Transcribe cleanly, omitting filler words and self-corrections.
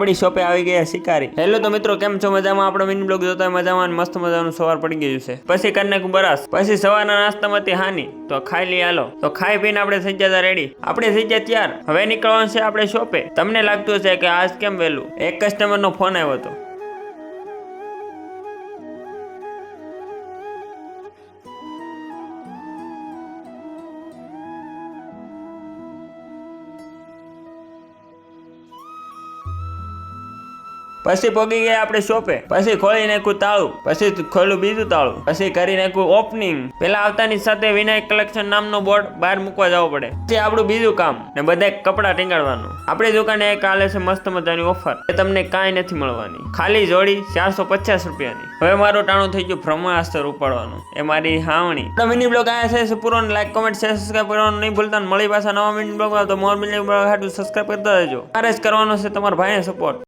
આપણી શોપે આવી ગયા શિકારી। હેલો તો મિત્રો, કેમ છો? મજામાં? આપણો મિની બ્લોગ જોતા મજામાં, મસ્ત મજાનું સવાર પડી ગયું છે। પછી કરી નાખું બરાસ, પછી સવારના નાસ્તામાંથી હાની તો ખાઈ લઈ હાલો। તો ખાઈ પીને આપણે થઈ જતા રેડી, આપણે થઈ ગયા તૈયાર। હવે નીકળવાનું છે આપણે શોપે। તમને લાગતું હશે કે આજ કેમ વહેલું? એક કસ્ટમરનો ફોન આવ્યો હતો। પછી પગી ગયા આપણે શોપે, પછી ખોલી નાખ્યું તાળું, પછી ખોલ્યું બીજું તાળું, પછી કરી નાખ્યું ઓપનિંગ। પેલા આવતાની સાથે વિનાયક કલેક્શન નામનો બોર્ડ બહાર મૂકવા જવો પડે। પછી આપણું બીજું કામ ને બધા કપડા ટીંગાડવાનું। આપણી દુકાને એક આલે છે મસ્ત મજાની ઓફર, એ તમને કાંઈ નથી મળવાની, ખાલી જોડી 450 રૂપિયાની। હવે મારું ટાણું થઈ ગયું બ્રહ્માસ્ત્ર ઉપાડવાનું, એ મારી હાવણી। તો મિની બ્લોગ આયા છે પૂરો, લાઈક કોમેન્ટ શેર સબસ્ક્રાઇબ કરવાનું નહીં ભૂલતા। મળી પાછા નવા મિની બ્લોગમાં, તો મોર મિની બ્લોગ હાટુ સબસ્ક્રાઇબ કરતા રહેજો। મારે જ કરવાનો છે તમારા ભાઈને સપોર્ટ।